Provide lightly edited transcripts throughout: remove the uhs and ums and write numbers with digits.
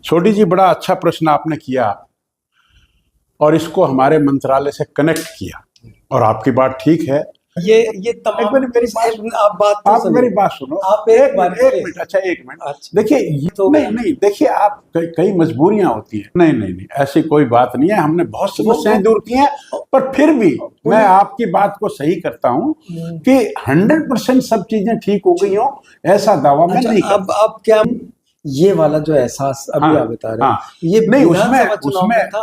छोटी जी, बड़ा अच्छा प्रश्न आपने किया और इसको हमारे मंत्रालय से कनेक्ट किया और आपकी बात ठीक है। ये तमाम आप मेरी बात सुनो। आप एक मिनट। अच्छा, एक मिनट। देखिए, नहीं देखिए, आप कई मजबूरियां होती हैं। नहीं, ऐसी कोई बात नहीं है। हमने बहुत समस्याएं दूर की हैं, पर फिर भी मैं आपकी बात को सही करता हूं कि 100% सब चीजें ठीक हो गई हो, ऐसा दावा मैं नहीं करता। अब क्या ये वाला जो एहसास अभी आप बता रहे हैं, ये नहीं,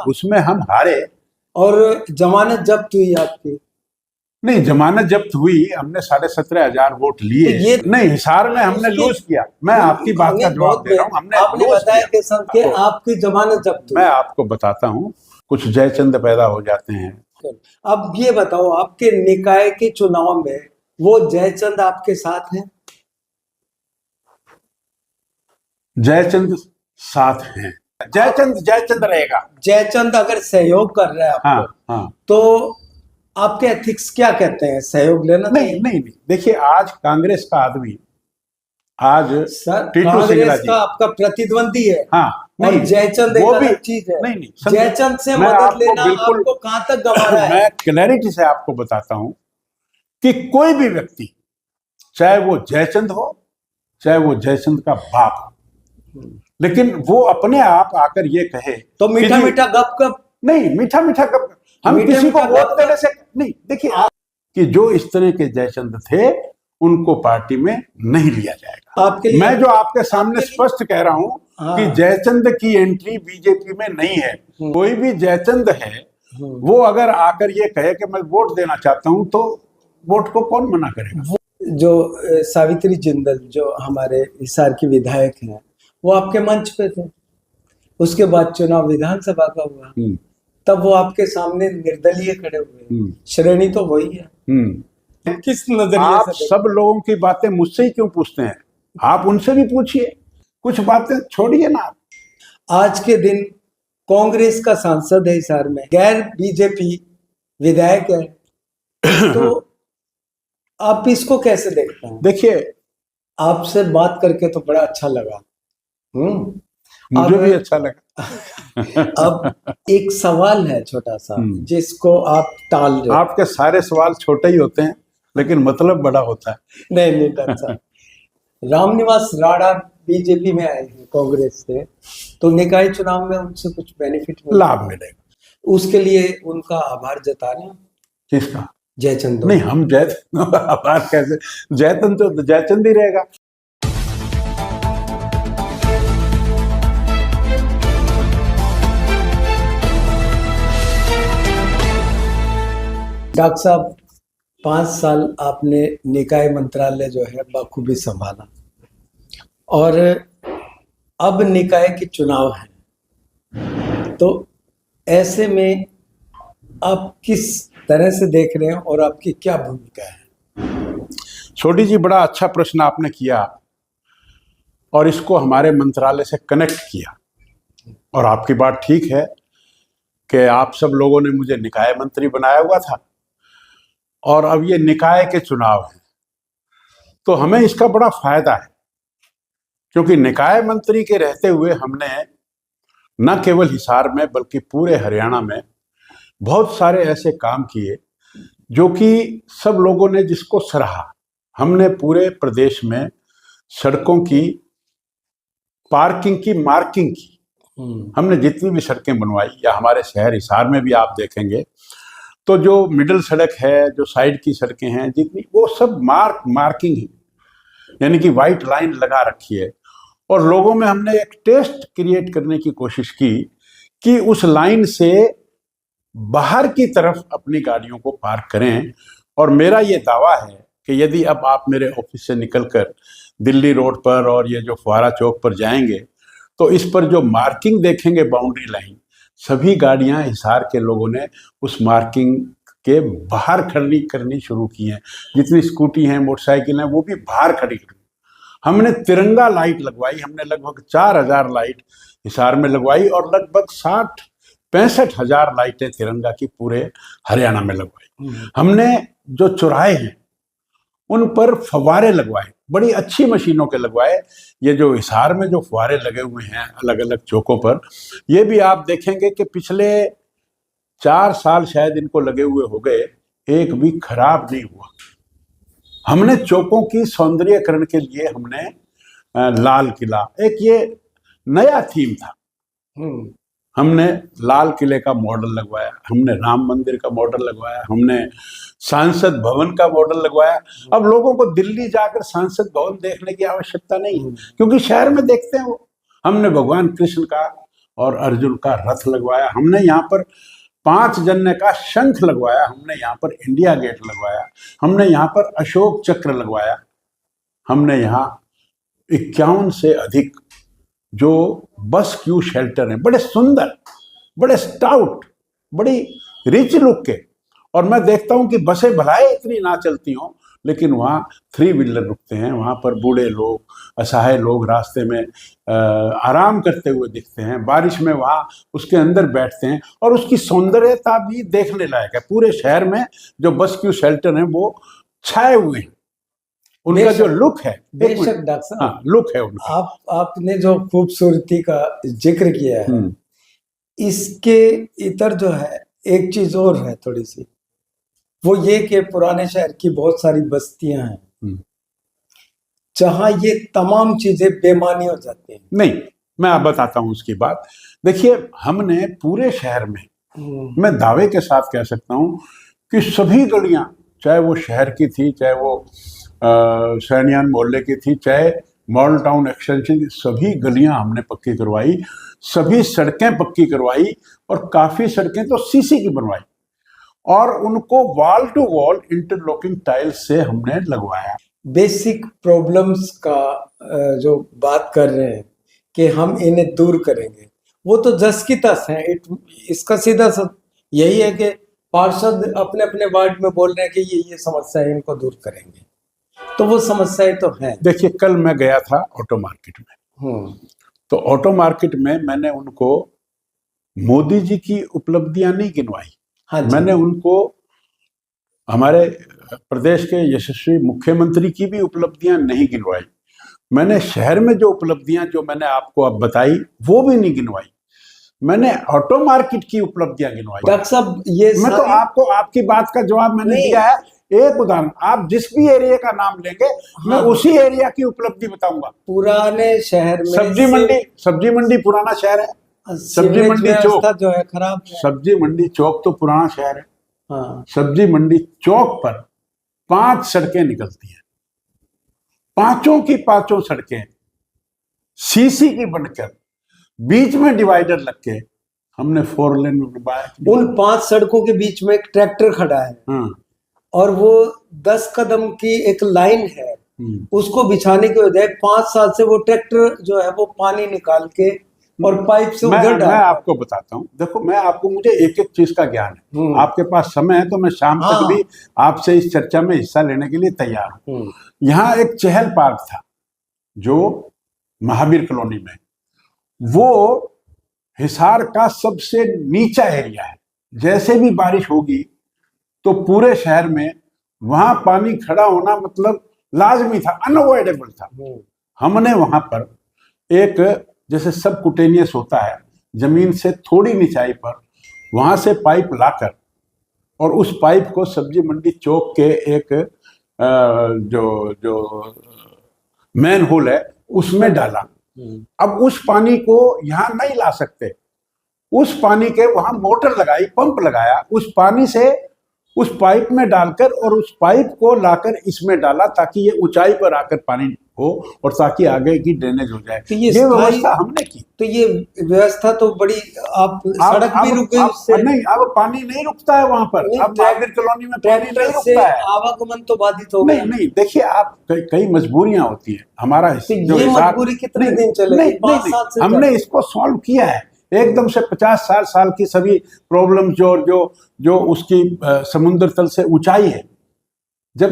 उसमें हम हारे और जमानत जब्त हुई आपकी। नहीं, जमानत जब्त हुई, हमने 17,500 वोट लिए। ये नहीं, हिसार में हमने लूज किया। मैं आपकी बात का जवाब दे रहा हूँ। आपने बताया कि सर कि आपकी जमानत जब्त हुई। मैं आपको बताता हूँ, कुछ जयचंद पैदा हो जाते हैं। अब ये बताओ, आपके निकाय के चुनाव में वो जयचंद आपके साथ हैं? जयचंद साथ हैं। जयचंद रहेगा। जयचंद अगर सहयोग कर रहा है आपको, हाँ, तो आपके एथिक्स क्या कहते हैं? सहयोग लेना? नहीं। देखिए, आज कांग्रेस का आदमी, आज सर कांग्रेस का आपका प्रतिद्वंदी है। और जयचंद एक अलग चीज है। नहीं, जयचंद से मदद लेना आपको कहां तक गंवारा है? मैं क्लैरिटी से आपको बताता हूं कि कोई भी व्यक्ति, चाहे वो जयचंद हो, चाहे वो जयचंद का बाप हो, लेकिन वो अपने आप आकर ये कहे तो मीठा गप नहीं, मीठा गप हम किसी को वोट देने से नहीं। देखिए, कि जो इस तरह के जयचंद थे उनको पार्टी में नहीं लिया जाएगा। मैं जो आपके सामने स्पष्ट कह रहा हूं कि जयचंद की एंट्री बीजेपी में नहीं है। कोई भी जयचंद है, वो अगर आकर ये कहे कि मैं वोट देना चाहता हूं, तो वोट को कौन मना करेगा? जो सावित्री जिंदल जो हमारे हिसार की विधायक हैं, वो आपके मंच पे थे। उसके बाद चुनाव विधानसभा का हुआ, तब वो आपके सामने निर्दलीय खड़े हुए। श्रेणी तो वही है। किस नजरिए आप सब लोगों की बातें मुझसे ही क्यों पूछते हैं? आप उनसे भी पूछिए, कुछ बातें छोड़िए ना। आज के दिन कांग्रेस का सांसद है हिसार में, गैर बीजेपी विधायक है, तो आप इसको कैसे देखते हैं? देखिए, आपसे बात करके तो बड़ा अच्छा लगा। मुझे भी अच्छा लगा। अब एक सवाल है छोटा सा, जिसको आप टाल रहे। आपके सारे सवाल छोटे ही होते हैं, लेकिन मतलब बड़ा होता है। नहीं डॉक्टर, रामनिवास राणा बीजेपी में आए हैं कांग्रेस से, तो निकाय चुनाव में उनसे कुछ बेनिफिट लाभ मिलेगा, उसके लिए उनका आभार जता रहे हैं। किसका? जयचंद। नहीं, हम जयचंद आभार कैसे? जयचंद तो जयचंद ही रहेगा। डॉक्टर साहब, 5 साल आपने निकाय मंत्रालय जो है बखूबी संभाला, और अब निकाय के चुनाव हैं, तो ऐसे में आप किस तरह से देख रहे हैं और आपकी क्या भूमिका है? छोटी जी, बड़ा अच्छा प्रश्न आपने किया और इसको हमारे मंत्रालय से कनेक्ट किया और आपकी बात ठीक है कि आप सब लोगों ने मुझे निकाय मंत्री बनाया हुआ था और अब ये निकाय के चुनाव हैं, तो हमें इसका बड़ा फायदा है, क्योंकि निकाय मंत्री के रहते हुए हमने न केवल हिसार में बल्कि पूरे हरियाणा में बहुत सारे ऐसे काम किए जो कि सब लोगों ने जिसको सराहा। हमने पूरे प्रदेश में सड़कों की पार्किंग की मार्किंग की। हमने जितनी भी सड़कें बनवाई, या हमारे शहर हिसार में भी आप देखेंगे तो जो मिडिल सड़क है, जो साइड की सड़कें हैं जितनी, वो सब मार्किंग है, यानी कि वाइट लाइन लगा रखी है। और लोगों में हमने एक टेस्ट क्रिएट करने की कोशिश की कि उस लाइन से बाहर की तरफ अपनी गाड़ियों को पार्क करें। और मेरा ये दावा है कि यदि अब आप मेरे ऑफिस से निकलकर दिल्ली रोड पर और ये जो फुहारा चौक पर जाएंगे, तो इस पर जो मार्किंग देखेंगे, बाउंड्री लाइन, सभी गाड़ियां हिसार के लोगों ने उस मार्किंग के बाहर खड़ी करनी शुरू की हैं। जितनी स्कूटी हैं, मोटरसाइकिल हैं, वो भी बाहर खड़ी कर। हमने तिरंगा लाइट लगवाई, हमने लगभग 4,000 लाइट हिसार में लगवाई और लगभग 65 हजार लाइटें तिरंगा की पूरे हरियाणा में लगवाई। हमने जो चौराहे हैं उन पर फव्वारे लगवाए, बड़ी अच्छी मशीनों के लगवाए। ये जो हिसार में जो फुहारे लगे हुए हैं अलग अलग चौकों पर, ये भी आप देखेंगे कि पिछले 4 साल शायद इनको लगे हुए हो गए, एक भी खराब नहीं हुआ। हमने चौकों की सौंदर्यकरण के लिए हमने लाल किला, एक ये नया थीम था, हमने लाल किले का मॉडल लगवाया, हमने राम मंदिर का मॉडल लगवाया, हमने सांसद भवन का मॉडल लगवाया। अब लोगों को दिल्ली जाकर सांसद भवन देखने की आवश्यकता नहीं है, क्योंकि शहर में देखते हैं वो। हमने भगवान कृष्ण का और अर्जुन का रथ लगवाया, हमने यहाँ पर 5 जन्य का शंख लगवाया, हमने यहाँ पर इंडिया गेट लगवाया, हमने यहाँ पर अशोक चक्र लगवाया, हमने यहाँ 51 से अधिक जो बस क्यू शेल्टर हैं, बड़े सुंदर, बड़े स्टाउट, बड़ी रिच लुक के। और मैं देखता हूं कि बसें भलाई इतनी ना चलती हों, लेकिन वहाँ 3 व्हीलर रुकते हैं, वहाँ पर बूढ़े लोग, असहाय लोग रास्ते में आराम करते हुए दिखते हैं, बारिश में वहाँ उसके अंदर बैठते हैं, और उसकी सौंदर्यता भी देखने लायक है। पूरे शहर में जो बस क्यू शेल्टर हैं वो छाए हुए हैं, उनका जो लुक है, बेशक डॉक्टर साहब, हाँ लुक है उनका। आपने जो खूबसूरती का जिक्र किया है, इसके इतर जो है एक चीज और है थोड़ी सी, वो ये कि पुराने शहर की बहुत सारी बस्तियां हैं जहां ये तमाम चीजें बेमानी हो जाती हैं। नहीं, मैं आप बताता हूं उसकी बात। देखिए, हमने पूरे शहर में, मैं दावे के साथ कह सकता हूं कि सभी गलियां, चाहे वो शहर की थी, चाहे वो सैनियान मोहल्ले की थी, चाहे मॉडल टाउन एक्सटेंशन की, सभी गलियां हमने पक्की करवाई, सभी सड़कें पक्की करवाई, और काफी सड़कें तो सीसी की बनवाई, और उनको wall to wall interlocking tiles से हमने लगवाया। बेसिक प्रॉब्लम्स का जो बात कर रहे हैं कि हम इन्हें दूर करेंगे, वो तो जस की तस है। इसका सीधा यही है कि पार्षद अपने अपने वार्ड में बोल रहे हैं कि ये समस्या है, इनको दूर करेंगे, तो वो समस्याएं तो हैं। देखिए, कल मैं गया था ऑटो मार्केट में, तो ऑटो मार्केट में मैंने उनको मोदी जी की उपलब्धियां नहीं गिनवाई, हाँ, मैंने उनको हमारे प्रदेश के यशस्वी मुख्यमंत्री की भी उपलब्धियां नहीं गिनवाई, मैंने शहर में जो उपलब्धियां जो मैंने आपको अब बताई वो भी नहीं गिनवाई, मैंने ऑटो मार्केट की उपलब्धियां गिनवाई। डॉक्टर साहब, ये मैं तो आपको आपकी बात का जवाब मैंने दिया है। एक उदाहरण, आप जिस भी एरिया का नाम लेंगे, मैं उसी एरिया की उपलब्धि बताऊंगा। पुराने शहर में सब्जी मंडी पुराना शहर है, सब्जी मंडी चौक जो है खराब है। सब्जी मंडी चौक तो पुराना शहर है। हाँ। सब्जी मंडी चौक पर 5 सड़कें निकलती हैं, पांचों की पांचों सड़कें सीसी की बनकर बीच में डिवाइडर लग के हमने 4 लेन में बनवाया। उन 5 सड़कों के बीच में एक ट्रैक्टर खड़ा है, और वो 10 कदम की एक लाइन है, उसको बिछाने के बजाय 5 साल से वो ट्रैक्टर जो है वो पानी निकाल के और पाइप से उधर डाल। मैं आपको बताता हूँ, देखो, मैं आपको, मुझे एक एक चीज का ज्ञान है। आपके पास समय है तो मैं शाम तक भी आपसे इस चर्चा में हिस्सा लेने के लिए तैयार हूँ। यहाँ एक चहल पार्क था जो महावीर कॉलोनी में, वो हिसार का सबसे नीचा एरिया है। जैसे भी बारिश होगी तो पूरे शहर में वहां पानी खड़ा होना मतलब लाजमी था, अनअवॉइडेबल था। हमने वहां पर एक, जैसे सब कुटेनियस होता है, जमीन से थोड़ी निचाई पर वहां से पाइप लाकर, और उस पाइप को सब्जी मंडी चौक के एक जो मैन होल है उसमें डाला। अब उस पानी को यहाँ नहीं ला सकते, उस पानी के वहां मोटर लगाई, पंप लगाया, उस पानी से उस पाइप में डालकर, और उस पाइप को लाकर इसमें डाला ताकि ये ऊंचाई पर आकर पानी हो और ताकि आगे की ड्रेनेज हो जाए। तो ये व्यवस्था हमने की। तो ये व्यवस्था तो बड़ी, आप सड़क भी रुक गई उससे। नहीं, अब पानी नहीं रुकता है वहां पर, अब महावीर कॉलोनी में पानी नहीं रुकता है, आवागमन तो बाधित हो गया। नहीं, देखिए, आप कई मजबूरियां होती है। हमारा मजबूरी कितने दिन चलेगी? हमने इसको सॉल्व किया है एकदम से। 50 साल की सभी प्रॉब्लम जो उसकी समुद्र तल से ऊंचाई है, जब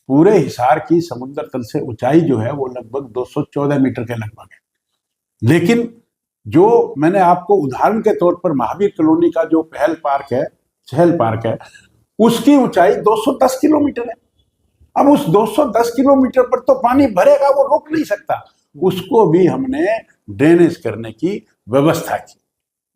पूरे हिसार की समुद्र तल से ऊंचाई जो है वो लगभग 214 मीटर के लगभग है, लेकिन जो मैंने आपको उदाहरण के तौर पर महावीर कॉलोनी का जो चहल पार्क है, उसकी ऊंचाई 210 किलोमीटर है। अब उस 210 किलोमीटर पर तो पानी भरेगा, वो रोक नहीं सकता, उसको भी हमने ड्रेनेज करने की व्यवस्था की।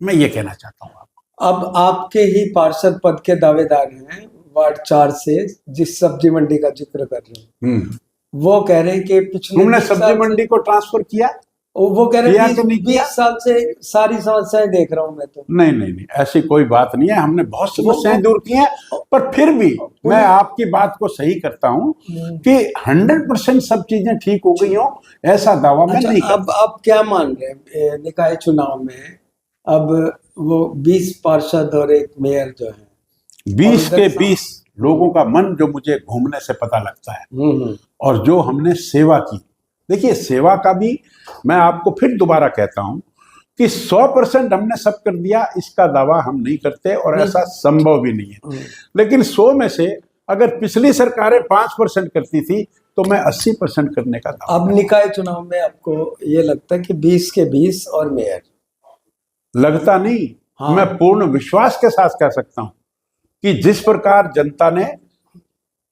मैं ये कहना चाहता हूँ आपको। अब आपके ही पार्षद पद के दावेदार हैं वार्ड 4 से, जिस सब्जी मंडी का जिक्र कर रहे हैं, वो कह रहे हैं कि पिछले तुमने 20 सब्जी साल मंडी को ट्रांसफर किया? वो कह रहे किया हैं कि नहीं 20 किया? साल से सारी समस्याएं देख रहा हूं मैं तो। नहीं नहीं नहीं, ऐसी कोई बात नहीं है, हमने बहुत समस्याएं दूर की हैं, पर फिर भी मैं आपकी बात को सही करता हूं कि 100% सब चीजें ठीक हो गई हो, ऐसा दावा मैं नहीं करता। अब क्या मान रहे हैं निकाय चुनाव में? अब वो 20 पार्षद और एक मेयर जो है, 20 के 20 लोगों का मन जो मुझे घूमने से पता लगता है, और जो हमने सेवा की। देखिए, सेवा का भी मैं आपको फिर दोबारा कहता हूं कि 100% हमने सब कर दिया, इसका दावा हम नहीं करते और ऐसा संभव भी नहीं है। लेकिन 100 में से अगर पिछली सरकारें 5% करती थी तो मैं 80% करने का दावा। अब निकाय चुनाव में आपको ये लगता है कि 20 के 20 और मेयर? लगता नहीं, हाँ। मैं पूर्ण विश्वास के साथ कह सकता हूं कि जिस प्रकार जनता ने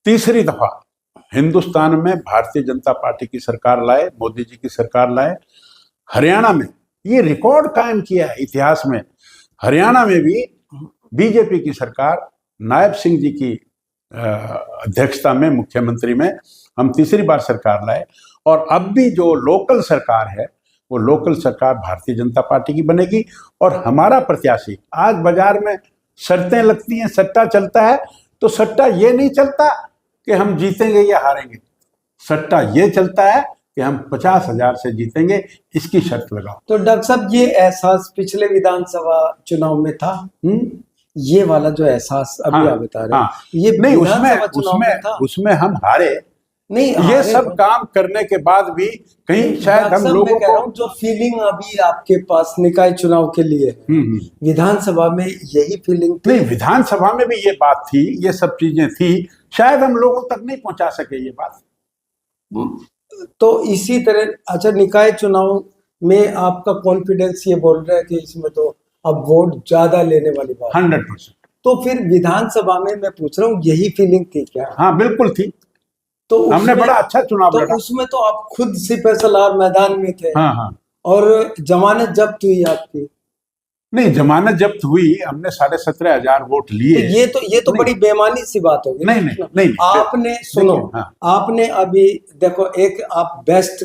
तीसरी दफा हिंदुस्तान में भारतीय जनता पार्टी की सरकार लाए, मोदी जी की सरकार लाए, हरियाणा में ये रिकॉर्ड कायम किया है इतिहास में। हरियाणा में भी बीजेपी की सरकार, नायब सिंह जी की अध्यक्षता में, मुख्यमंत्री में हम तीसरी बार सरकार लाए, और अब भी जो लोकल सरकार है वो लोकल सरकार भारतीय जनता पार्टी की बनेगी। और हमारा प्रत्याशी, आज बाजार में शर्तें लगती हैं, सट्टा चलता है, तो सट्टा ये नहीं चलता कि हम जीतेंगे या हारेंगे, सट्टा ये चलता है कि हम 50,000 से जीतेंगे, इसकी शर्त लगाओ। तो डॉक्टर साहब, ये एहसास पिछले विधानसभा चुनाव में था? ये वाला जो एहसास अभी आप बता रहे हैं, ये नहीं, विधानसभा चुनाव में था? उसमें हम हारे नहीं, ये सब काम करने के बाद भी कहीं शायद हम लोगों को, जो फीलिंग अभी आपके पास निकाय चुनाव के लिए है, विधानसभा में यही फीलिंग थी? नहीं, विधानसभा में भी ये बात थी, ये सब चीजें थी, शायद हम लोगों तक नहीं पहुंचा सके ये बात। तो इसी तरह, अच्छा, निकाय चुनाव में आपका कॉन्फिडेंस ये बोल रहा है कि इसमें तो अब वोट ज्यादा लेने वाली बात 100%। तो फिर विधानसभा में मैं पूछ रहा हूँ, यही फीलिंग थी क्या? हाँ, बिल्कुल थी। तो हमने बड़ा अच्छा चुनाव लड़ा। उसमें तो आप खुद सिपहसालार मैदान में थे। हाँ। और जमानत जब्त हुई आपकी? नहीं, जमानत जब्त हुई, हमने 17,500 वोट लिए। तो ये तो बड़ी बेमानी सी बात होगी। नहीं, आपने सुनो, हाँ। आपने अभी देखो, एक आप बेस्ट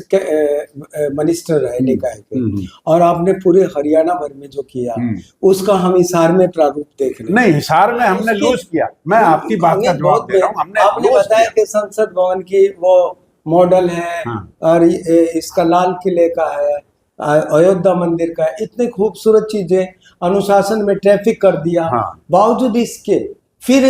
मिनिस्टर रहे निकाय के, और आपने पूरे हरियाणा भर में जो किया उसका हम हिसार में प्रारूप देख रहे हैं। नहीं, हिसार में हमने लूज किया, मैं आपकी बात का जवाब दे रहा हूं। आपने बताया कि संसद भवन की वो मॉडल है, और इसका लाल किले का है, अयोध्या मंदिर का, इतने खूबसूरत चीजें, अनुशासन में ट्रैफिक कर दिया। बावजूद इसके फिर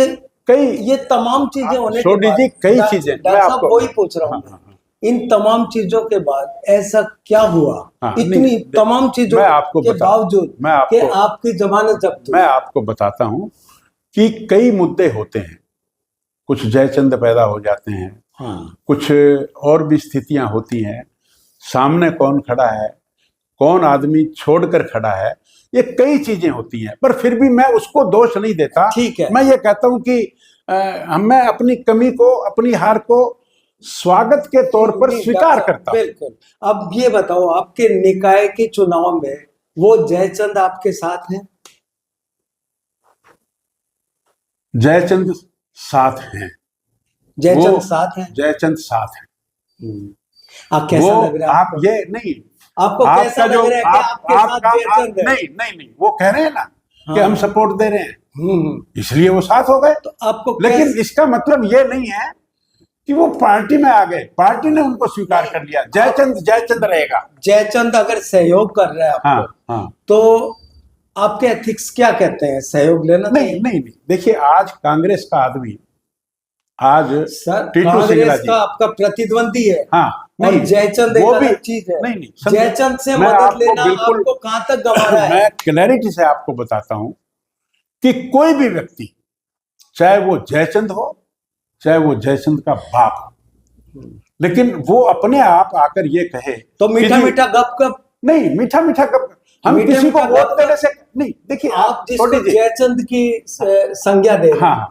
कई ये तमाम चीजें होने के बाद, कई चीजें, डॉक्टर साहब वही पूछ रहा हूँ, इन तमाम चीजों के बाद ऐसा क्या हुआ, इतनी तमाम चीजों के बावजूद कि आपकी जमानत जब्त हुई? मैं आपको बताता हूँ कि कई मुद्दे होते हैं, कुछ जयचंद पैदा हो जाते हैं, कुछ और भी स्थितियां होती हैं, सामने कौन खड़ा है, कौन आदमी छोड़कर खड़ा है, ये कई चीजें होती हैं, पर फिर भी मैं उसको दोष नहीं देता। ठीक है, मैं ये कहता हूं कि मैं अपनी कमी को, अपनी हार को स्वागत के तौर पर स्वीकार करता हूं। बिल्कुल। अब ये बताओ, आपके निकाय के चुनाव में वो जयचंद आपके साथ हैं? जयचंद साथ हैं। जयचंद साथ हैं? जयचंद साथ हैं। आप कैसा लग रहा है? आप ये नहीं, आपको कैसा लग रहा है कि आपके साथ जयचंद है? नहीं, वो कह रहे हैं ना कि हम सपोर्ट दे रहे हैं, इसलिए वो साथ हो गए। तो आपको लेकिन इसका मतलब ये नहीं है कि वो पार्टी में आ गए, पार्टी ने उनको स्वीकार कर लिया। जयचंद रहेगा। जयचंद अगर सहयोग कर रहे हैं आपको, तो आपके एथिक्स क्या कहते हैं? सहयोग लेना? नहीं, देखिए, आज कांग्रेस का आदमी, आज कांग्रेस का आपका प्रतिद्वंदी है, और जयचंद एक अलग चीज है। नहीं, जयचंद से मदद लेना आपको कहां तक गवा रहा है? मैं क्लैरिटी से आपको बताता हूं कि कोई भी व्यक्ति, चाहे वो जयचंद हो, चाहे वो जयचंद का बाप हो, लेकिन वो अपने आप आकर ये कहे तो मीठा मीठा गप नहीं, मीठा गप हम किसी को वोट देने से नहीं। देखिए, आप जिसको जयचंद की संज्ञा दे रहे हैं,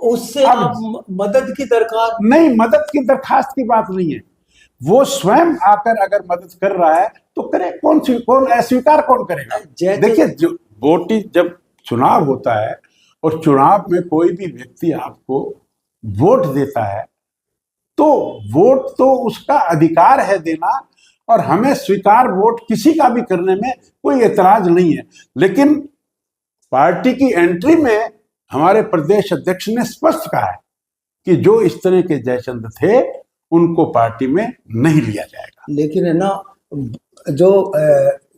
उससे अब- आप मदद की दरकार नहीं, मदद की दरखास्त की बात नहीं है। वो स्वयं आकर अगर मदद कर रहा है तो करे, कौन अस्वीकार कौन करेगा? जैसे देखिए, जो वोटिंग, जब चुनाव होता है और चुनाव में कोई भी व्यक्ति आपको वोट देता है तो वोट तो उसका अधिकार है देना, और हमें स्वीकार वोट किसी का भी करने में कोई एतराज नहीं है। लेकिन पार्टी की एंट्री में हमारे प्रदेश अध्यक्ष ने स्पष्ट कहा है कि जो इस तरह के जयचंद थे उनको पार्टी में नहीं लिया जाएगा। लेकिन है ना, जो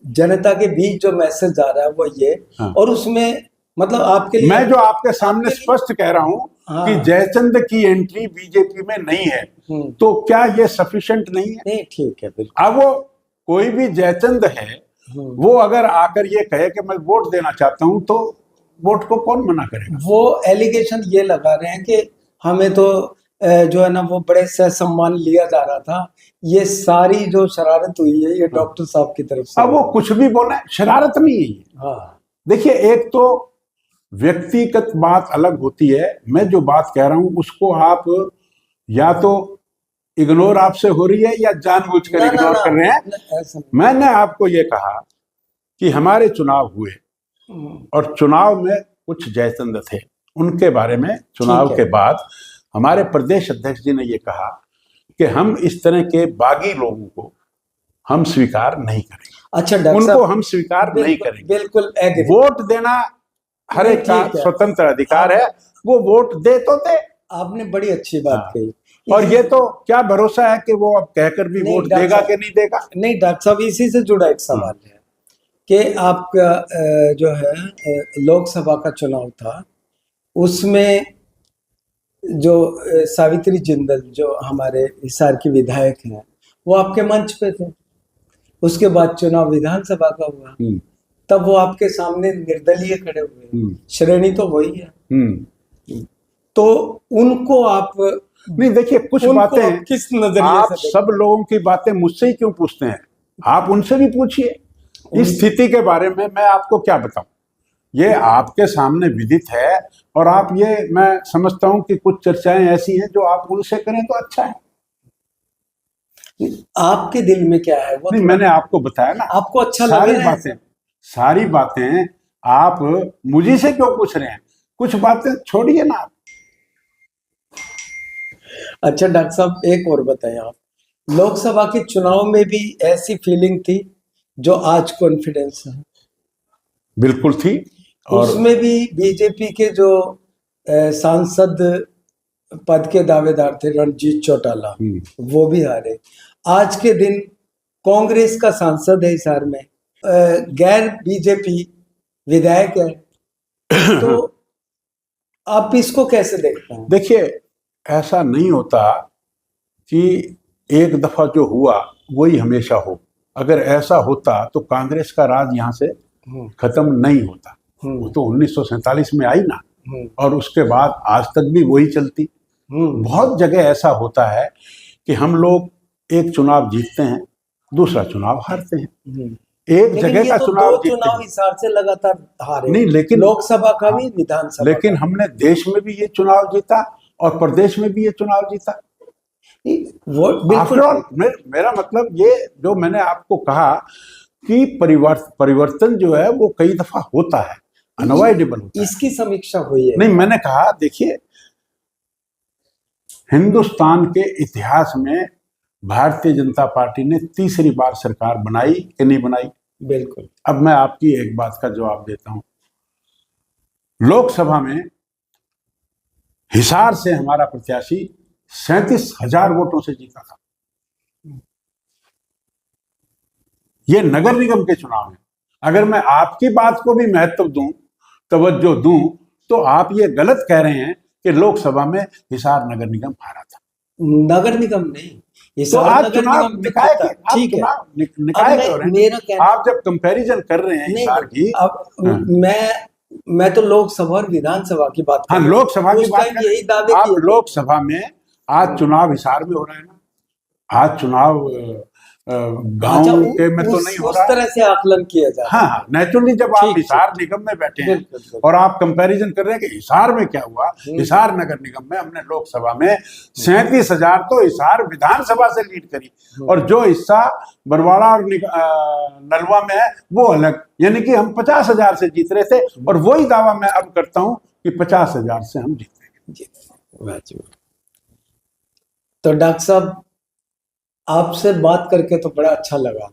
जनता के बीच जो मैसेज आ रहा है वो ये, हाँ। और उसमें मतलब आपके लिए, मैं जो आपके सामने आपके लिए- स्पष्ट कह रहा हूं हाँ। कि जयचंद की एंट्री बीजेपी में नहीं है, तो क्या ये सफिशिएंट नहीं है? नहीं, ठीक है, बिल्कुल। अब वो कोई भी जयचंद है, वो अगर आकर ये कहे कि मैं वोट देना चाहता हूं तो वोट को कौन मना करेगा? वो एलिगेशन ये लगा रहे हैं कि हमें तो जो है ना वो बड़े सहसम्मान लिया जा रहा था, ये सारी जो शरारत हुई है ये डॉक्टर साहब की तरफ से। अब वो कुछ भी बोले, शरारत नहीं है ये। हाँ, देखिए, एक तो व्यक्तिगत बात अलग होती है, मैं जो बात कह रहा हूं उसको आप या तो इग्नोर आपसे हो रही है या जानबूझकर ना, ना, इग्नोर ना, कर रहे हैं। ना, ऐसा नहीं। मैंने आपको ये कहा कि हमारे चुनाव हुए और चुनाव में कुछ जयचंद थे, उनके बारे में चुनाव ठीक है। के बाद हमारे प्रदेश अध्यक्ष जी ने ये कहा कि हम इस तरह के बागी लोगों को हम स्वीकार नहीं करेंगे। अच्छा डॉक्टर उनको साहब, हम स्वीकार नहीं बिल्कुल करेंगे। बिल्कुल agree। वोट देना हर एक का ठीक है। स्वतंत्र अधिकार है, वो वोट दे तो दे। आपने बड़ी अच्छी बात हाँ। कही। और ये तो क्या भरोसा है कि वो अब कहकर भी नहीं, वोट डॉक्टर देगा साहब- कि नहीं देगा? नहीं डॉक्टर साहब, इसी से जुड़ा एक सवाल है कि आपका जो है लोकसभा का चुनाव था, उसमें जो सावित्री जिंदल जो हमारे हिसार की विधायक हैं वो आपके मंच पे थे। उसके बाद चुनाव विधानसभा का हुआ, तब वो आपके सामने निर्दलीय खड़े हुए। श्रेणी तो वही है, तो उनको आप नहीं, देखिए, कुछ उनको बातें आप किस नजरिए आप से सब लोगों की बातें मुझसे ही क्यों पूछते हैं? आप उनसे भी पूछिए। इस स्थिति के बारे में मैं आपको क्या बताऊं? ये आपके सामने विदित है, और आप ये, मैं समझता हूं कि कुछ चर्चाएं ऐसी हैं जो आप उनसे करें तो अच्छा है। आपके दिल में क्या है वो नहीं, थोड़ा- मैंने आपको बताया ना, आपको अच्छा लग सारी रहा है? बातें, सारी बातें आप मुझे से क्यों पूछ रहे हैं? कुछ बातें छोड़िए ना आप। अच्छा डॉक्टर साहब, एक और बताएं आप, लोकसभा के चुनाव में भी ऐसी फीलिंग थी जो आज कॉन्फिडेंस है? बिल्कुल थी। और उसमें भी बीजेपी के जो सांसद पद के दावेदार थे रणजीत चौटाला, वो भी हारे। आज के दिन कांग्रेस का सांसद है हिसार में, गैर बीजेपी विधायक है, तो आप इसको कैसे देखते हैं? देखिए, ऐसा नहीं होता कि एक दफा जो हुआ वही हमेशा हो। अगर ऐसा होता तो कांग्रेस का राज यहाँ से खत्म नहीं होता। वो तो 1947 में आई ना, और उसके बाद आज तक भी वही चलती। बहुत जगह ऐसा होता है कि हम लोग एक चुनाव जीतते हैं, दूसरा चुनाव हारते हैं। एक जगह का तो चुनाव दो जीतते चुनाव हैं। हिसार से लगातार हारे नहीं, लेकिन लोकसभा का भी, विधानसभा लेकिन का हमने देश में भी ये चुनाव जीता और प्रदेश में भी ये चुनाव जीता। भी। वो बिल्कुल After all, मेरा मतलब ये जो मैंने आपको कहा कि परिवर्तन जो है वो कई दफा होता है, अनअवॉइडेबल होता है। इसकी समीक्षा हुई है? नहीं, मैंने कहा, देखिए, हिंदुस्तान के इतिहास में भारतीय जनता पार्टी ने तीसरी बार सरकार बनाई कि नहीं बनाई? बिल्कुल। अब मैं आपकी एक बात का जवाब देता हूं। लोकसभा में हिसार से हमारा प्रत्याशी 37,000 वोटों से जीता था। ये नगर निगम के चुनाव है। अगर मैं आपकी बात को भी महत्व दूं, तवज्जो दूं, तो आप ये गलत कह रहे हैं कि लोकसभा में हिसार नगर निगम हारा था। नगर निगम नहीं, तो हिसार आज नगर चुनाव निगम निकाय के, आप ठीक है। चुनाव निकाय अब कर रहे हैं। मेरा कहना, आप जब कंपैरिजन कर रहे हैं हिसार की, अब मैं तो लोकसभा और विधानसभा की बात कर हाँ, रहा हूं। लोकसभा की उस बात टाइम कर, यही दावे आप किए थे। लोकसभा में आज चुनाव हिसार में हो रहा है ना, आज चुनाव गांव के में तो नहीं हो उस रहा। तरह से आकलन किया जा रहा है। हाँ, नेचुरली जब आप ठीक, हिसार निगम में बैठे हैं बिल्कुल, बिल्कुल। और आप कंपैरिजन कर रहे हैं कि हिसार में क्या हुआ। हिसार नगर निगम में हमने लोकसभा में 37,000 तो हिसार विधानसभा से लीड करी, और जो हिस्सा बरवाड़ा और नलवा में है वो अलग, यानी कि हम 50,000 से जीत रहे थे, और वही दावा मैं अब करता हूं कि 50,000 से हम जीतेंगे। तो डॉक्टर साहब, आपसे बात करके तो बड़ा अच्छा लगा।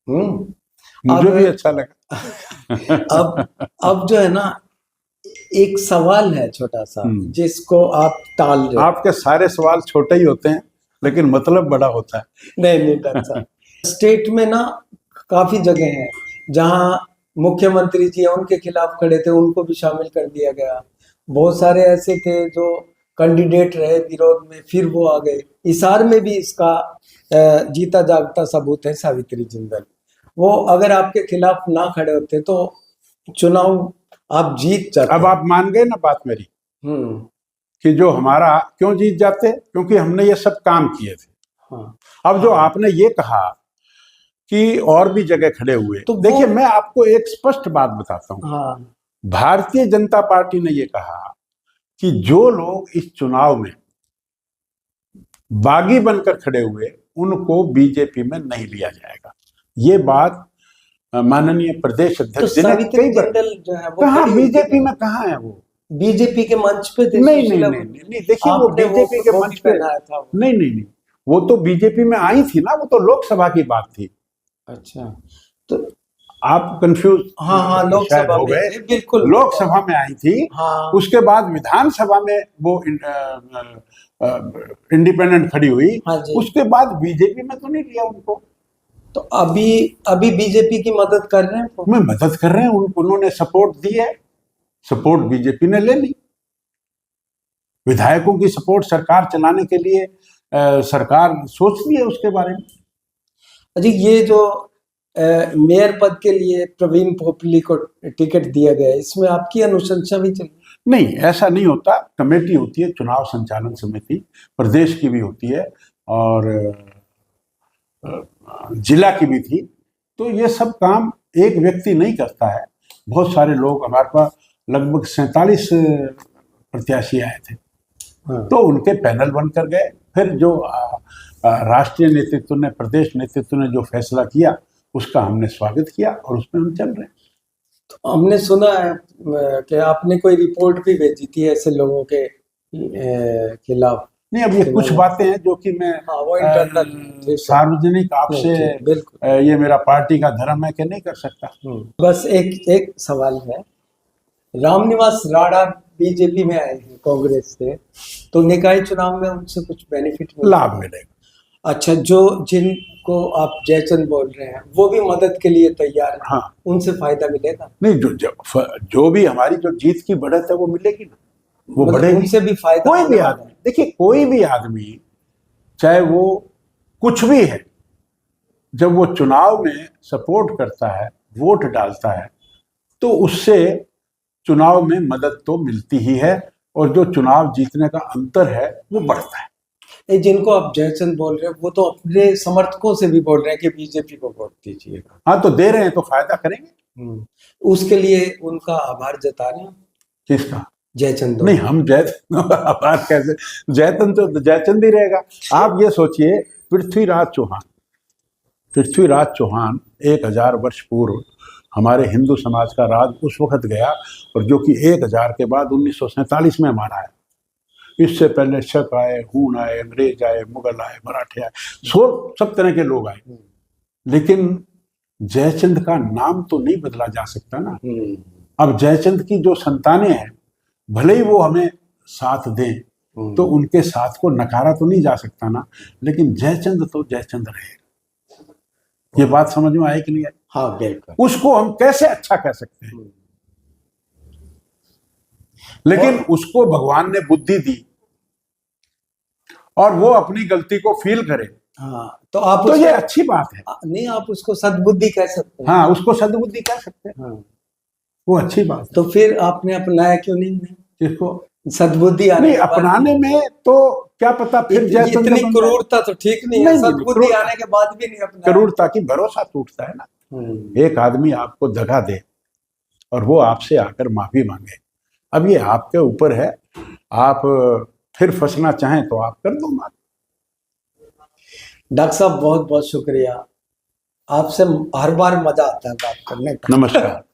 मुझे भी अच्छा लगा। अब जो है ना, एक सवाल है छोटा सा जिसको आप टाल रहे हो। आपके सारे सवाल छोटे ही होते हैं लेकिन मतलब बड़ा होता है। नहीं डॉक्टर साहब, स्टेट में ना काफी जगह है जहां मुख्यमंत्री जी उनके खिलाफ खड़े थे, उनको भी शामिल कर दिया गया। बहुत सारे ऐसे थे जो कैंडिडेट रहे विरोध में, फिर वो आ गए। हिसार में भी इसका जीता जागता सबूत है सावित्री जिंदल। वो अगर आपके खिलाफ ना खड़े होते तो चुनाव आप जीत जाते। अब आप मान गए ना बात मेरी कि जो हमारा क्यों जीत जाते, क्योंकि हमने ये सब काम किए थे। हाँ। अब जो आपने ये कहा कि और भी जगह खड़े हुए, तो देखिए मैं आपको एक स्पष्ट बात बताता हूँ। हाँ। भारतीय जनता पार्टी ने ये कहा कि जो लोग इस चुनाव में बागी बनकर खड़े हुए उनको बीजेपी में नहीं लिया जाएगा। ये बात माननीय प्रदेश अध्यक्ष सावित्री जिंदल जो है वो कहाँ बीजेपी में कहाँ है? वो बीजेपी के मंच पे थे। नहीं, देखिए वो बीजेपी के मंच पे था। नहीं, वो तो बीजेपी में आई थी ना, वो तो लोकसभा की बात थी। अच्छा, तो आप कंफ्यूज हाँ लोकसभा हो गए। बिल्कुल लोकसभा में आई थी। हाँ। उसके बाद विधानसभा में वो इंडिपेंडेंट खड़ी हुई। हाँ, उसके बाद बीजेपी में तो नहीं लिया उनको। तो अभी बीजेपी की मदद कर रहे हैं। मैं मदद कर रहे हैं, उन्होंने सपोर्ट दी है, सपोर्ट बीजेपी ने ले ली। विधायकों की सपोर्ट सरकार चलाने के लिए सरकार सोच रही है उसके बारे में। अजी, ये जो मेयर पद के लिए प्रवीण पोपली को टिकट दिया गया, इसमें आपकी अनुशंसा भी चली? नहीं, ऐसा नहीं होता। कमेटी होती है, चुनाव संचालन समिति प्रदेश की भी होती है और जिला की भी थी। तो ये सब काम एक व्यक्ति नहीं करता है, बहुत सारे लोग। हमारे पास लगभग 47 प्रत्याशी आए थे। हाँ। तो उनके पैनल बनकर गए। फिर जो राष्ट्रीय नेतृत्व ने, प्रदेश नेतृत्व ने जो फैसला किया उसका हमने स्वागत किया और उसमें हम चल रहे हैं। तो हमने सुना है कि आपने कोई रिपोर्ट भी भेजी थी ऐसे लोगों के खिलाफ। नहीं, अब ये कुछ बातें हैं जो कि मैं सार्वजनिक आपसे, ये मेरा पार्टी का धर्म है कि नहीं कर सकता। बस एक सवाल है। रामनिवास राणा बीजेपी में आए हैं कांग्रेस से, तो निकाय चुनाव में उनसे कुछ बेनिफिट लाभ मिलेगा? अच्छा, जिनको आप जयचंद बोल रहे हैं वो भी मदद के लिए तैयार है। हाँ। उनसे फायदा मिलेगा? नहीं, जो भी हमारी जो जीत की बढ़त है वो मिलेगी ना, वो बढ़ेगी। उनसे भी फायदा। कोई भी आदमी, देखिए कोई भी आदमी चाहे वो कुछ भी है, जब वो चुनाव में सपोर्ट करता है, वोट डालता है, तो उससे चुनाव में मदद तो मिलती ही है और जो चुनाव जीतने का अंतर है वो बढ़ता है। जिनको आप जयचंद बोल रहे हैं वो तो अपने समर्थकों से भी बोल रहे हैं कि बीजेपी को वोट दीजिएगा। हाँ, तो दे रहे हैं तो फायदा करेंगे। उसके लिए उनका आभार जता रहे हैं। किसका? जयचंद? नहीं, हम आभार कैसे? जयचंद तो जयचंद ही रहेगा। आप ये सोचिए, पृथ्वीराज चौहान 1000 वर्ष पूर्व हमारे हिंदू समाज का राज उस वक्त गया, और जो कि 1000 के बाद 1947 में हमारा है। इससे पहले शक आए, हूण आए, अंग्रेज आए, मुगल आए, मराठे आए, सब तरह के लोग आए, लेकिन जयचंद का नाम तो नहीं बदला जा सकता ना। अब जयचंद की जो संतानें हैं, भले ही वो हमें साथ दें, तो उनके साथ को नकारा तो नहीं जा सकता ना, लेकिन जयचंद तो जयचंद रहेगा। ये बात समझ में आई कि नहीं आई? हाँ, बिल्कुल। उसको हम कैसे अच्छा कह सकते हैं? लेकिन उसको भगवान ने बुद्धि दी और वो अपनी गलती को फील करे। हाँ, तो आप तो ये अच्छी बात है। नहीं, आप उसको सद्बुद्धि कह सकते हैं। हाँ, उसको सद्बुद्धि कह सकते हैं। हाँ, वो अच्छी बात है। तो फिर आपने अपनाया क्यों नहीं? किसको? सद्बुद्धि आने नहीं, के बाद अपनाने में तो क्या पता फिर जयचंद्र इतनी बन जाए। क्रूरता तो ठीक नहीं है, नहीं, सद्बुद्धि क्रूरता- आने के बाद भी नहीं अपना। क्रूरता की भरोसा टूटता है ना। एक आदमी आपको दगा दे और वो आपसे आकर माफी मांगे, अब ये आपके ऊपर है, आप फिर फंसना चाहें तो आप कर दो माफी। डॉक्टर साहब बहुत बहुत शुक्रिया, आपसे हर बार मजा आता है बात करने का। नमस्कार।